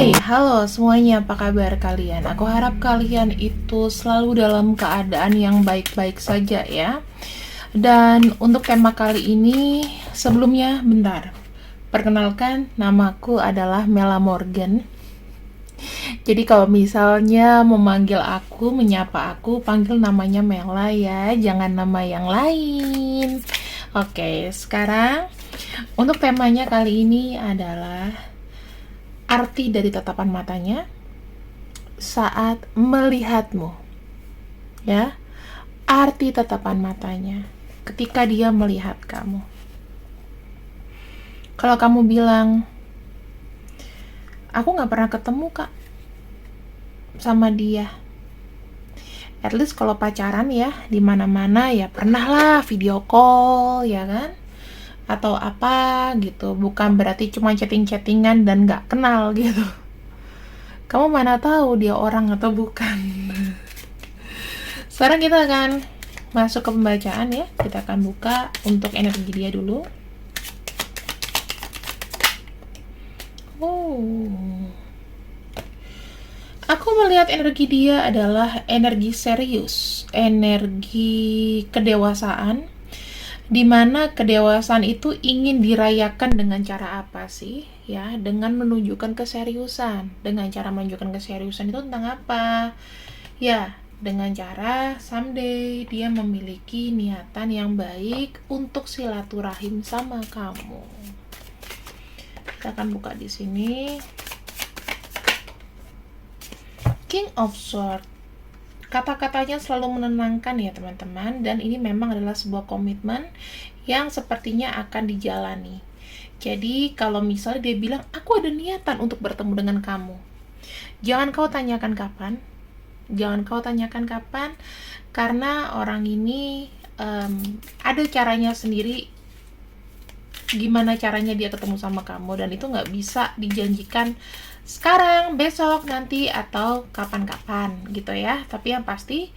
Hai, halo semuanya, apa kabar kalian? Aku harap kalian itu selalu dalam keadaan yang baik-baik saja ya. Dan untuk tema kali ini, sebelumnya bentar. Perkenalkan, namaku adalah Mela Morgan. Jadi kalau misalnya memanggil aku, menyapa aku, panggil namanya Mela ya, jangan nama yang lain. Oke, sekarang untuk temanya kali ini adalah arti dari tatapan matanya saat melihatmu, ya. Arti tatapan matanya ketika dia melihat kamu. Kalau kamu bilang, aku nggak pernah ketemu kak sama dia. At least kalau pacaran ya, di mana-mana ya pernah lah video call, ya kan? Atau apa gitu. Bukan berarti cuma chatting-chattingan dan nggak kenal gitu. Kamu mana tahu dia orang atau bukan. Sekarang kita akan masuk ke pembacaan ya. Kita akan buka untuk energi dia dulu. Aku melihat energi dia adalah energi serius, energi kedewasaan, dimana kedewasaan itu ingin dirayakan dengan cara apa sih? Ya, dengan menunjukkan keseriusan. Dengan cara menunjukkan keseriusan itu tentang apa? Ya, dengan cara someday dia memiliki niatan yang baik untuk silaturahim sama kamu. Kita akan buka di sini. King of Swords. Kata-katanya selalu menenangkan ya teman-teman, dan ini memang adalah sebuah komitmen yang sepertinya akan dijalani. Jadi kalau misalnya dia bilang, aku ada niatan untuk bertemu dengan kamu, jangan kau tanyakan kapan. Jangan kau tanyakan kapan, karena orang ini ada caranya sendiri gimana caranya dia ketemu sama kamu, dan itu nggak bisa dijanjikan sekarang, besok, nanti, atau kapan-kapan gitu ya. Tapi yang pasti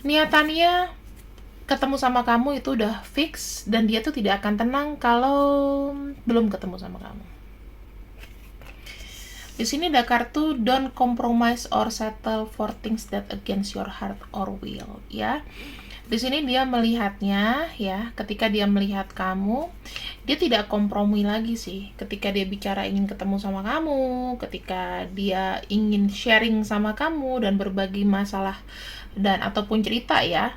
niatannya ketemu sama kamu itu udah fix, dan dia tuh tidak akan tenang kalau belum ketemu sama kamu. Di sini ada kartu don't compromise or settle for things that against your heart or will, ya. Di sini dia melihatnya ya, ketika dia melihat kamu, dia tidak kompromi lagi sih. Ketika dia bicara ingin ketemu sama kamu, ketika dia ingin sharing sama kamu dan berbagi masalah dan ataupun cerita ya.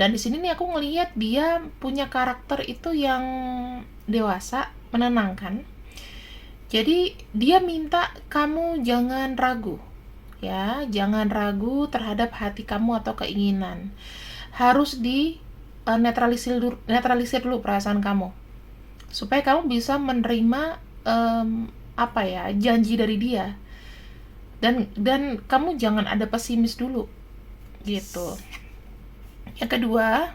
Dan di sini nih aku ngelihat dia punya karakter itu yang dewasa, menenangkan. Jadi dia minta kamu jangan ragu, ya, jangan ragu terhadap hati kamu atau keinginan. Harus di netralisir dulu perasaan kamu, supaya kamu bisa menerima janji dari dia, dan kamu jangan ada pesimis dulu gitu. Yang kedua,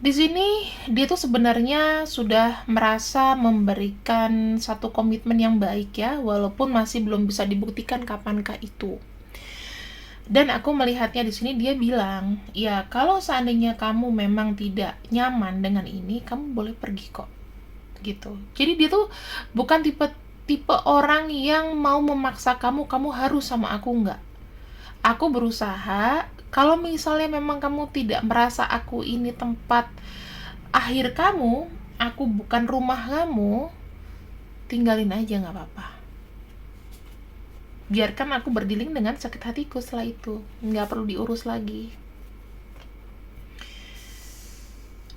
di sini dia tuh sebenarnya sudah merasa memberikan satu komitmen yang baik ya, walaupun masih belum bisa dibuktikan kapankah itu. Dan aku melihatnya di sini dia bilang, ya kalau seandainya kamu memang tidak nyaman dengan ini, kamu boleh pergi kok, gitu. Jadi dia tuh bukan tipe orang yang mau memaksa kamu harus sama aku, enggak. Aku berusaha, kalau misalnya memang kamu tidak merasa aku ini tempat akhir kamu, aku bukan rumah kamu, tinggalin aja, nggak apa-apa. Biarkan aku berdiling dengan sakit hatiku setelah itu, nggak perlu diurus lagi.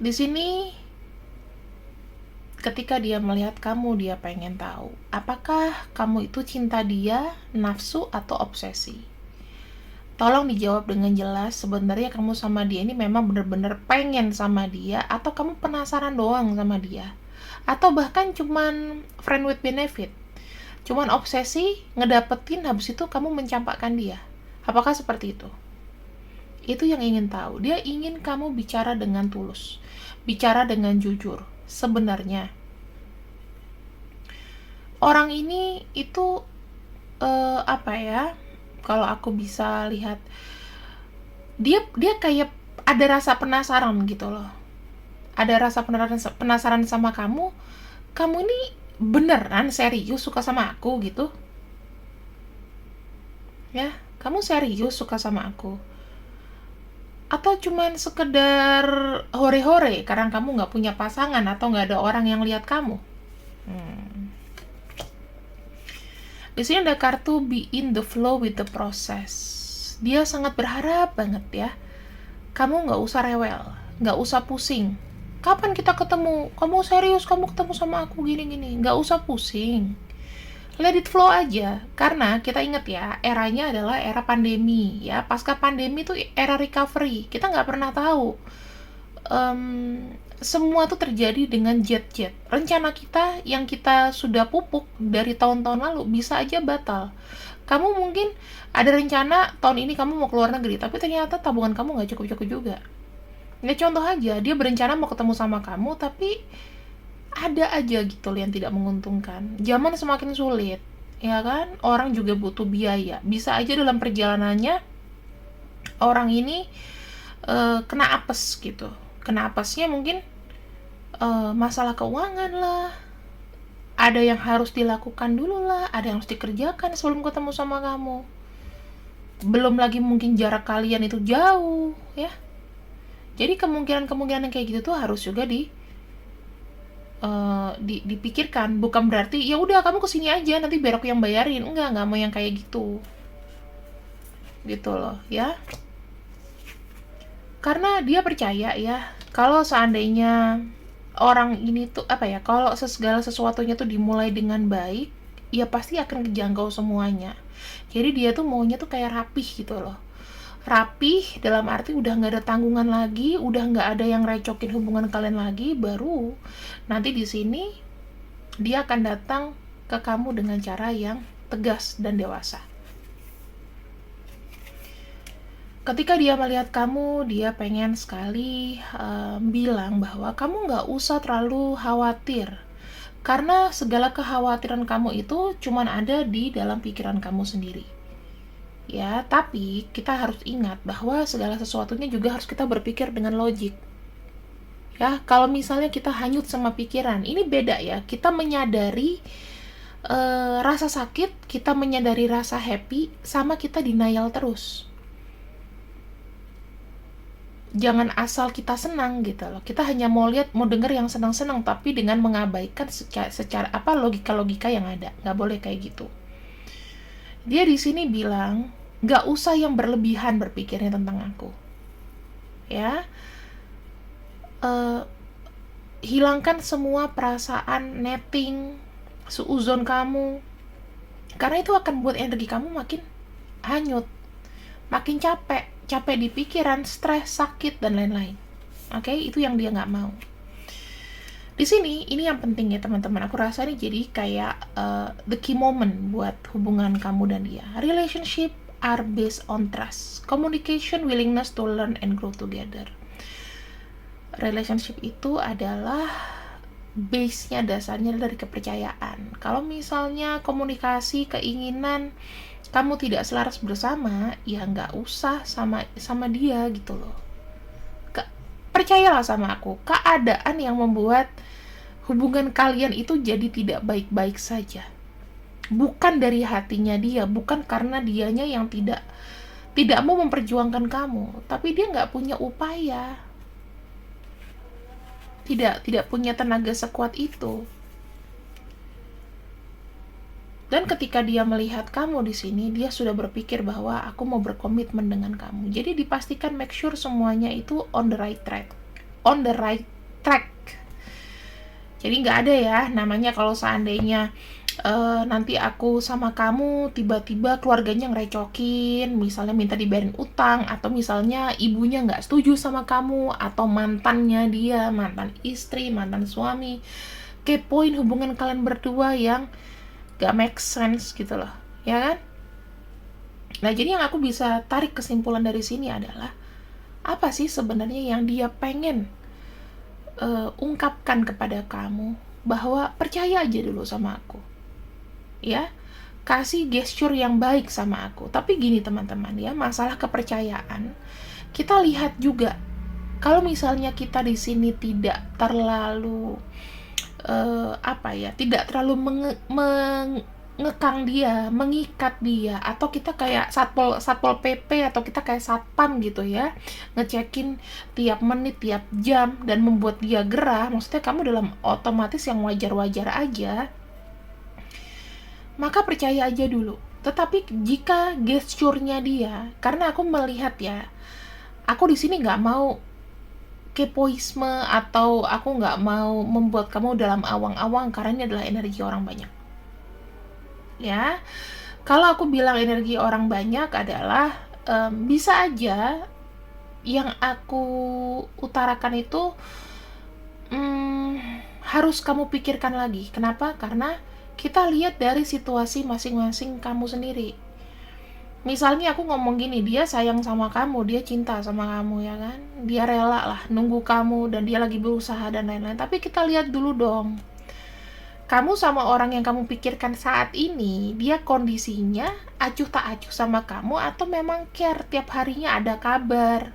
Di sini, ketika dia melihat kamu, dia pengen tahu, apakah kamu itu cinta dia, nafsu, atau obsesi? Tolong dijawab dengan jelas, sebenarnya kamu sama dia ini memang benar-benar pengen sama dia, atau kamu penasaran doang sama dia, atau bahkan cuman friend with benefit, cuman obsesi ngedapetin, habis itu kamu mencampakkan dia. Apakah seperti itu? Itu yang ingin tahu. Dia ingin kamu bicara dengan tulus, bicara dengan jujur. Sebenarnya orang ini itu kalau aku bisa lihat, dia kayak ada rasa penasaran gitu loh. Ada rasa penasaran sama kamu ini beneran serius suka sama aku gitu? Ya, kamu serius suka sama aku? Atau cuman sekedar hore-hore karena kamu nggak punya pasangan atau nggak ada orang yang lihat kamu? Di sini ada kartu be in the flow with the process. Dia sangat berharap banget ya, kamu nggak usah rewel, nggak usah pusing. Kapan kita ketemu? Kamu serius, kamu ketemu sama aku gini-gini. Nggak usah pusing. Let it flow aja. Karena kita ingat ya, eranya adalah era pandemi ya. Pasca pandemi tuh era recovery. Kita nggak pernah tahu. Semua tuh terjadi dengan jet-jet. Rencana kita yang kita sudah pupuk dari tahun-tahun lalu bisa aja batal. Kamu mungkin ada rencana tahun ini kamu mau keluar negeri, tapi ternyata tabungan kamu nggak cukup-cukup juga. Ya contoh aja, dia berencana mau ketemu sama kamu, tapi ada aja gitu yang tidak menguntungkan. Zaman semakin sulit, ya kan? Orang juga butuh biaya. Bisa aja dalam perjalanannya orang ini kena apes gitu. Kena apesnya mungkin masalah keuangan lah. Ada yang harus dilakukan dulu lah, ada yang harus dikerjakan sebelum ketemu sama kamu. Belum lagi mungkin jarak kalian itu jauh, ya. Jadi kemungkinan-kemungkinan yang kayak gitu tuh harus juga dipikirkan. Bukan berarti ya udah kamu kesini aja nanti biar aku yang bayarin. Enggak mau yang kayak gitu loh ya. Karena dia percaya ya, kalau seandainya orang ini tuh kalau segala sesuatunya tuh dimulai dengan baik, ya pasti akan kejangkau semuanya. Jadi dia tuh maunya tuh kayak rapih gitu loh. Rapih dalam arti udah nggak ada tanggungan lagi, udah nggak ada yang recokin hubungan kalian lagi, baru nanti di sini dia akan datang ke kamu dengan cara yang tegas dan dewasa. Ketika dia melihat kamu, dia pengen sekali bilang bahwa kamu nggak usah terlalu khawatir, karena segala kekhawatiran kamu itu cuman ada di dalam pikiran kamu sendiri. Ya, tapi kita harus ingat bahwa segala sesuatunya juga harus kita berpikir dengan logik. Ya, kalau misalnya kita hanyut sama pikiran, ini beda ya. Kita menyadari rasa sakit, kita menyadari rasa happy, sama kita denial terus. Jangan asal kita senang gitu loh. Kita hanya mau lihat, mau denger yang senang-senang, tapi dengan mengabaikan secara logika-logika yang ada. Nggak boleh kayak gitu. Dia di sini bilang, nggak usah yang berlebihan berpikirnya tentang aku. Ya, hilangkan semua perasaan netting, suuzon kamu, karena itu akan buat energi kamu makin hanyut, makin capek di pikiran, stres, sakit, dan lain-lain. Oke, itu yang dia nggak mau. Di sini, ini yang penting ya teman-teman. Aku rasa ini jadi kayak the key moment buat hubungan kamu dan dia. Relationship are based on trust, communication, willingness to learn and grow together. Relationship itu adalah base-nya, dasarnya dari kepercayaan. Kalau misalnya komunikasi, keinginan kamu tidak selaras bersama, ya nggak usah sama dia gitu loh. Percayalah sama aku, keadaan yang membuat hubungan kalian itu jadi tidak baik-baik saja. Bukan dari hatinya dia, bukan karena dianya yang tidak mau memperjuangkan kamu, tapi dia nggak punya upaya. Tidak punya tenaga sekuat itu. Dan ketika dia melihat kamu di sini, dia sudah berpikir bahwa aku mau berkomitmen dengan kamu. Jadi dipastikan, make sure semuanya itu on the right track. Jadi nggak ada ya namanya kalau seandainya nanti aku sama kamu tiba-tiba keluarganya ngerecokin, misalnya minta dibayarin utang, atau misalnya ibunya nggak setuju sama kamu, atau mantannya dia, mantan istri, mantan suami, kepoin hubungan kalian berdua yang gak make sense gitu loh, ya kan? Nah, jadi yang aku bisa tarik kesimpulan dari sini adalah, apa sih sebenarnya yang dia pengen ungkapkan kepada kamu, bahwa percaya aja dulu sama aku, ya, kasih gesture yang baik sama aku. Tapi gini teman-teman ya, masalah kepercayaan, kita lihat juga, kalau misalnya kita di sini tidak terlalu tidak terlalu mengekang dia, mengikat dia, atau kita kayak satpol PP atau kita kayak satpam gitu ya, ngecekin tiap menit, tiap jam, dan membuat dia gerah. Maksudnya kamu dalam otomatis yang wajar-wajar aja, maka percaya aja dulu. Tetapi jika gesturnya dia, karena aku melihat ya, aku di sini nggak mau kepoisme atau aku nggak mau membuat kamu dalam awang-awang, karena ini adalah energi orang banyak. Ya, kalau aku bilang energi orang banyak adalah bisa aja yang aku utarakan itu harus kamu pikirkan lagi. Kenapa? Karena kita lihat dari situasi masing-masing kamu sendiri. Misalnya aku ngomong gini, dia sayang sama kamu, dia cinta sama kamu, ya kan? Dia rela lah nunggu kamu dan dia lagi berusaha dan lain-lain. Tapi kita lihat dulu dong, kamu sama orang yang kamu pikirkan saat ini, dia kondisinya acuh tak acuh sama kamu, atau memang care, tiap harinya ada kabar,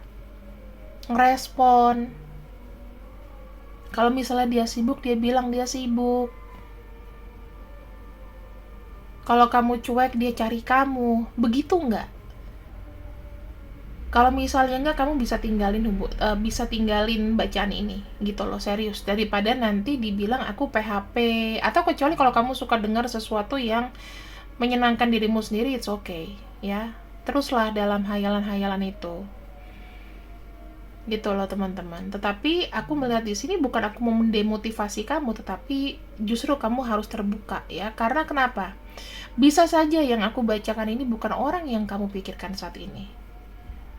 ngerespon. Kalau misalnya dia sibuk, dia bilang dia sibuk. Kalau kamu cuek, dia cari kamu. Begitu nggak? Kalau misalnya nggak, kamu bisa tinggalin bacaan ini, gitu loh, serius. Daripada nanti dibilang aku PHP, atau kecuali kalau kamu suka dengar sesuatu yang menyenangkan dirimu sendiri, it's okay, ya. Teruslah dalam hayalan-hayalan itu. Gitu loh teman-teman. Tetapi aku melihat di sini bukan aku mau mendemotivasi kamu, tetapi justru kamu harus terbuka ya. Karena kenapa? Bisa saja yang aku bacakan ini bukan orang yang kamu pikirkan saat ini.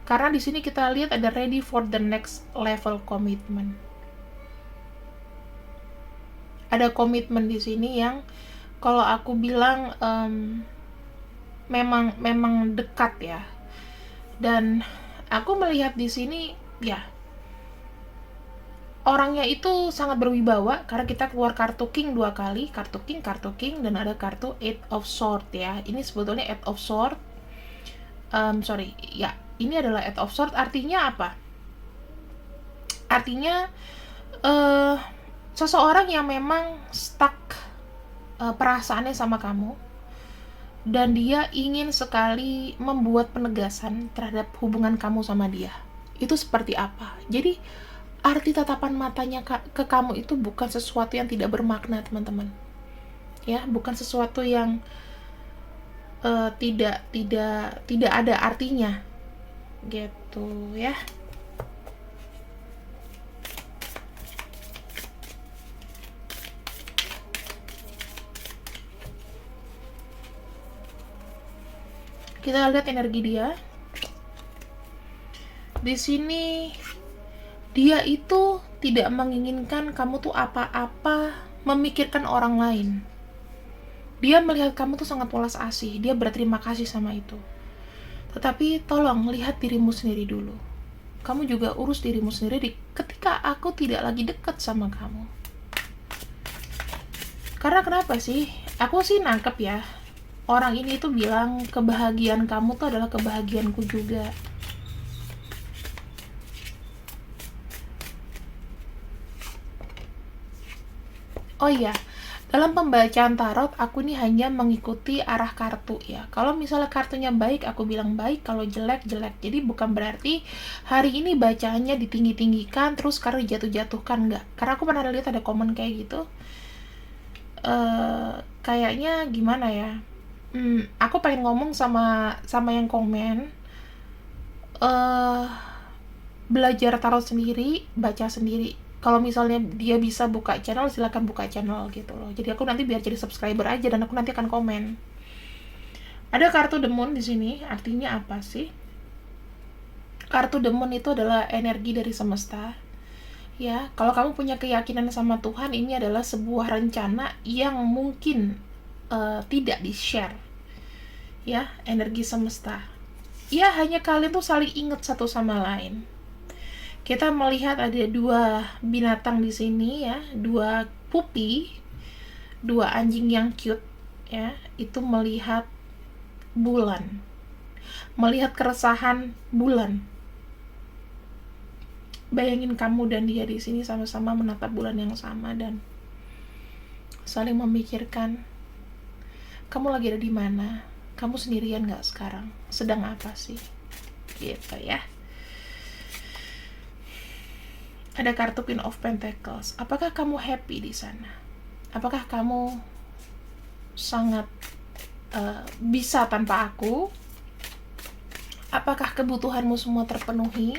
Karena di sini kita lihat ada ready for the next level commitment. Ada komitmen di sini yang kalau aku bilang memang dekat ya. Dan aku melihat di sini ya, orangnya itu sangat berwibawa karena kita keluar kartu king 2 kali, kartu king, dan ada kartu eight of sword ya. Ini sebetulnya eight of sword, ini adalah eight of sword. Artinya apa? Artinya seseorang yang memang stuck perasaannya sama kamu, dan dia ingin sekali membuat penegasan terhadap hubungan kamu sama dia. Itu seperti apa? Jadi arti tatapan matanya ke kamu itu bukan sesuatu yang tidak bermakna, teman-teman. Ya, bukan sesuatu yang tidak ada artinya. Gitu ya. Kita lihat energi dia. Di sini dia itu tidak menginginkan kamu tuh apa-apa memikirkan orang lain. Dia melihat kamu tuh sangat welas asih, dia berterima kasih sama itu. Tetapi tolong lihat dirimu sendiri dulu. Kamu juga urus dirimu sendiri ketika aku tidak lagi dekat sama kamu. Karena kenapa sih? Aku sih nangkep ya, orang ini tuh bilang kebahagiaan kamu tuh adalah kebahagiaanku juga. Oh iya, dalam pembacaan tarot aku ini hanya mengikuti arah kartu ya. Kalau misalnya kartunya baik, aku bilang baik. Kalau jelek, jelek. Jadi bukan berarti hari ini bacaannya ditinggi-tinggikan terus karena jatuh-jatuhkan, enggak. Karena aku pernah lihat ada komen kayak gitu. Kayaknya gimana ya? Aku pengen ngomong sama yang komen. Belajar tarot sendiri, baca sendiri. Kalau misalnya dia bisa buka channel, silakan buka channel gitu loh. Jadi aku nanti biar jadi subscriber aja dan aku nanti akan komen. Ada kartu The Moon di sini, artinya apa sih? Kartu The Moon itu adalah energi dari semesta. Ya, kalau kamu punya keyakinan sama Tuhan, ini adalah sebuah rencana yang mungkin tidak di-share. Ya, energi semesta. Ya, hanya kalian tuh saling ingat satu sama lain. Kita melihat ada 2 binatang di sini ya, 2 puppy, 2 anjing yang cute ya, itu melihat bulan. Melihat keresahan bulan. Bayangin kamu dan dia di sini sama-sama menatap bulan yang sama, dan saling memikirkan kamu lagi ada di mana, kamu sendirian nggak sekarang, sedang apa sih, gitu ya. Ada kartu Queen of Pentacles. Apakah kamu happy di sana? Apakah kamu sangat bisa tanpa aku? Apakah kebutuhanmu semua terpenuhi?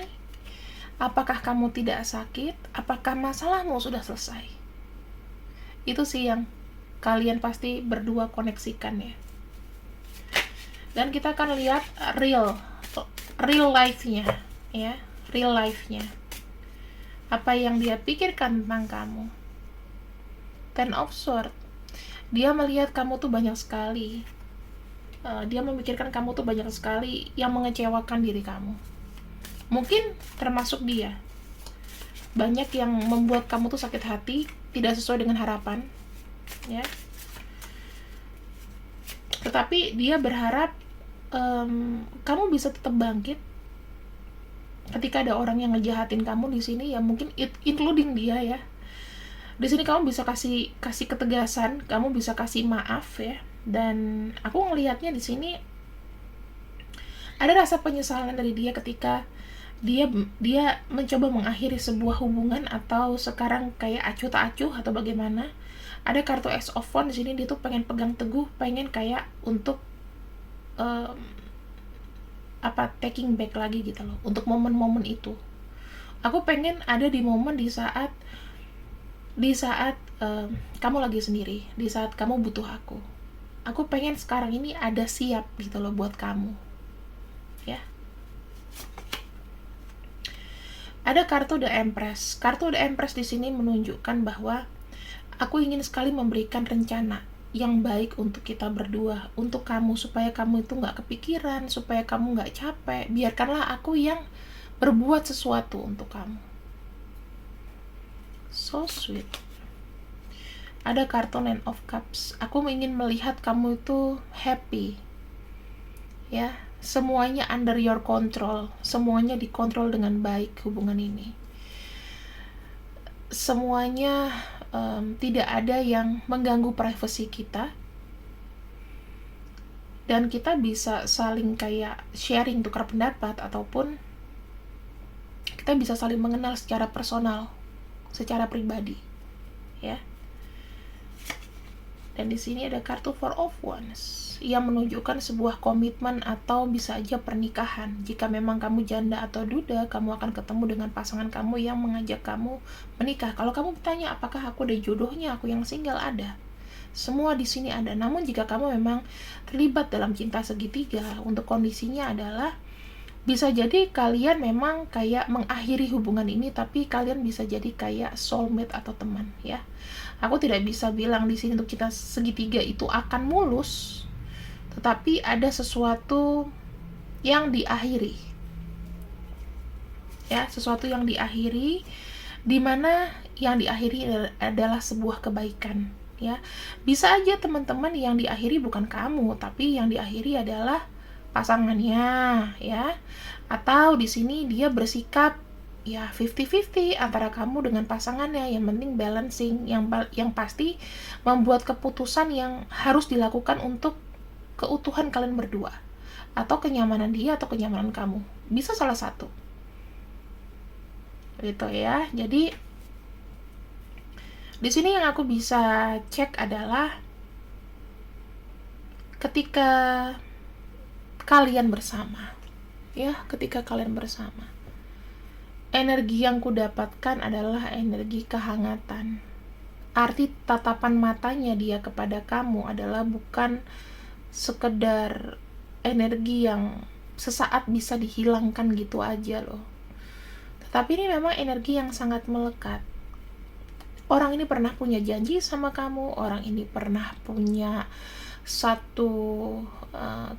Apakah kamu tidak sakit? Apakah masalahmu sudah selesai? Itu sih yang kalian pasti berdua koneksikan ya. Dan kita akan lihat real life-nya ya, real life-nya. Apa yang dia pikirkan tentang kamu. Ten of Swords. Dia melihat kamu tuh banyak sekali. Dia memikirkan kamu tuh banyak sekali yang mengecewakan diri kamu. Mungkin termasuk dia. Banyak yang membuat kamu tuh sakit hati, tidak sesuai dengan harapan, ya. Tetapi dia berharap kamu bisa tetap bangkit ketika ada orang yang ngejahatin kamu di sini, ya mungkin including dia ya. Di sini kamu bisa kasih ketegasan, kamu bisa kasih maaf ya. Dan aku ngelihatnya di sini ada rasa penyesalan dari dia ketika dia mencoba mengakhiri sebuah hubungan, atau sekarang kayak acuh tak acuh atau bagaimana. Ada kartu Ace of Wands di sini, dia tuh pengen pegang teguh, pengen kayak untuk taking back lagi gitu loh, untuk momen-momen itu. Aku pengen ada di momen di saat kamu lagi sendiri, di saat kamu butuh aku. Aku pengen sekarang ini ada siap gitu loh buat kamu, ya. Ada kartu The Empress. Kartu The Empress di sini menunjukkan bahwa aku ingin sekali memberikan rencana yang baik untuk kita berdua, untuk kamu, supaya kamu itu nggak kepikiran, supaya kamu nggak capek. Biarkanlah aku yang berbuat sesuatu untuk kamu. So sweet. Ada kartu Nine of Cups. Aku ingin melihat kamu itu happy, ya. Semuanya under your control, semuanya dikontrol dengan baik hubungan ini. Semuanya tidak ada yang mengganggu privasi kita, dan kita bisa saling kayak sharing, tukar pendapat, ataupun kita bisa saling mengenal secara personal, secara pribadi, ya. Dan di sini ada kartu Four of Wands yang menunjukkan sebuah komitmen atau bisa aja pernikahan. Jika memang kamu janda atau duda, kamu akan ketemu dengan pasangan kamu yang mengajak kamu menikah. Kalau kamu bertanya apakah aku ada jodohnya, aku yang single, ada. Semua di sini ada. Namun jika kamu memang terlibat dalam cinta segitiga, untuk kondisinya adalah bisa jadi kalian memang kayak mengakhiri hubungan ini, tapi kalian bisa jadi kayak soulmate atau teman, ya. Aku tidak bisa bilang di sini untuk cinta segitiga itu akan mulus, tetapi ada sesuatu yang diakhiri, ya, sesuatu yang diakhiri, dimana yang diakhiri adalah sebuah kebaikan, ya. Bisa aja teman-teman yang diakhiri bukan kamu, tapi yang diakhiri adalah pasangannya, ya. Atau di sini dia bersikap ya 50-50 antara kamu dengan pasangannya, yang penting balancing, yang pasti membuat keputusan yang harus dilakukan untuk keutuhan kalian berdua, atau kenyamanan dia atau kenyamanan kamu, bisa salah satu gitu ya. Jadi di sini yang aku bisa cek adalah ketika kalian bersama, ya, ketika kalian bersama, energi yang kudapatkan adalah energi kehangatan. Arti tatapan matanya dia kepada kamu adalah bukan sekedar energi yang sesaat bisa dihilangkan gitu aja loh. Tetapi ini memang energi yang sangat melekat. Orang ini pernah punya janji sama kamu, orang ini pernah punya satu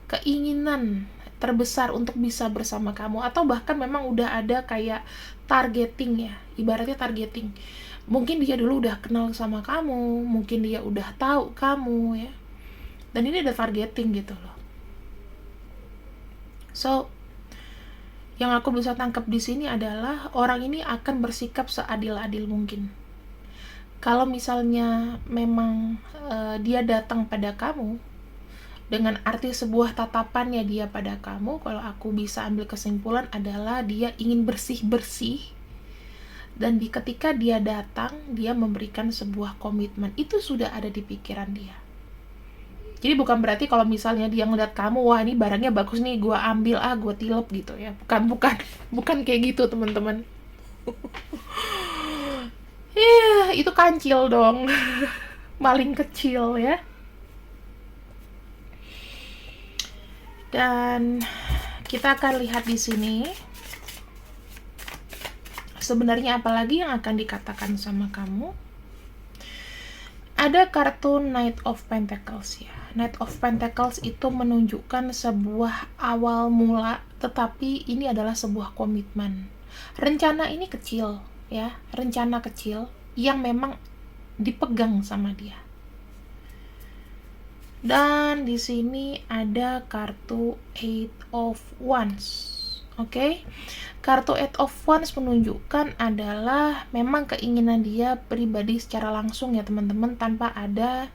keinginan terbesar untuk bisa bersama kamu, atau bahkan memang udah ada kayak targeting ya, ibaratnya targeting. Mungkin dia dulu udah kenal sama kamu, mungkin dia udah tahu kamu, ya, dan ini ada targeting gitu loh. So yang aku bisa tangkap di sini adalah orang ini akan bersikap seadil-adil mungkin. Kalau misalnya memang dia datang pada kamu dengan arti sebuah tatapannya dia pada kamu, kalau aku bisa ambil kesimpulan adalah dia ingin bersih-bersih, dan ketika dia datang, dia memberikan sebuah komitmen. Itu sudah ada di pikiran dia. Jadi bukan berarti kalau misalnya dia ngeliat kamu, wah ini barangnya bagus nih, gue ambil, gue tilep gitu ya. Bukan kayak gitu, teman-teman. Itu kancil dong. Maling kecil ya. Dan kita akan lihat di sini sebenarnya apalagi yang akan dikatakan sama kamu. Ada kartu Knight of Pentacles ya. Knight of Pentacles itu menunjukkan sebuah awal mula, tetapi ini adalah sebuah komitmen. Rencana ini kecil ya, rencana kecil yang memang dipegang sama dia. Dan di sini ada kartu Eight of Wands. Oke. Kartu Eight of Wands menunjukkan adalah memang keinginan dia pribadi secara langsung ya teman-teman, tanpa ada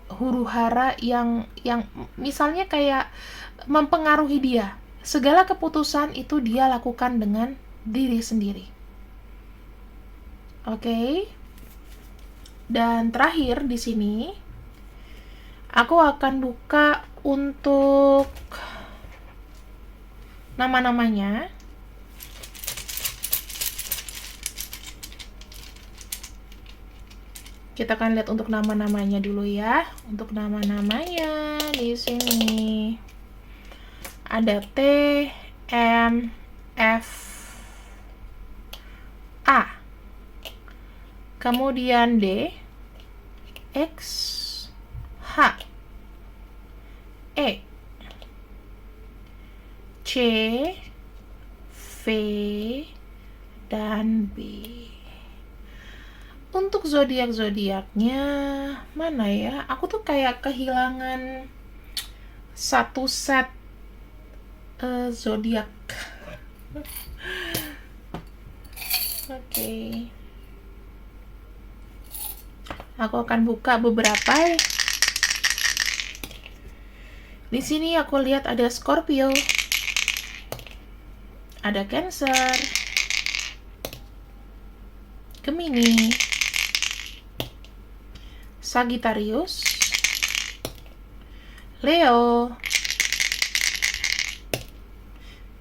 huru-hara yang misalnya kayak mempengaruhi dia. Segala keputusan itu dia lakukan dengan diri sendiri. Oke. Dan terakhir di sini aku akan buka untuk nama-namanya. Kita akan lihat untuk nama-namanya dulu ya. Untuk nama-namanya di sini ada T, M, F, A. Kemudian D, X, H, E, C, V, dan B. Untuk zodiak-zodiaknya mana ya? Aku tuh kayak kehilangan satu set zodiak. Oke. Aku akan buka beberapa. Di sini aku lihat ada Scorpio, ada Cancer, Gemini, Sagittarius, Leo,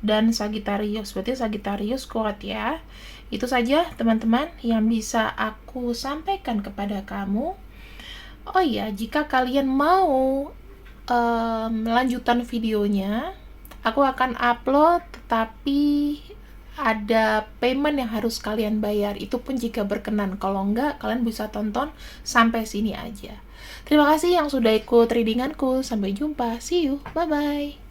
dan Sagittarius. Berarti Sagittarius kuat ya. Itu saja teman-teman yang bisa aku sampaikan kepada kamu. Oh iya, jika kalian mau melanjutkan videonya, aku akan upload, tetapi ada payment yang harus kalian bayar. Itu pun jika berkenan. Kalau enggak, kalian bisa tonton sampai sini aja. Terima kasih yang sudah ikut readinganku. Sampai jumpa. See you. Bye-bye.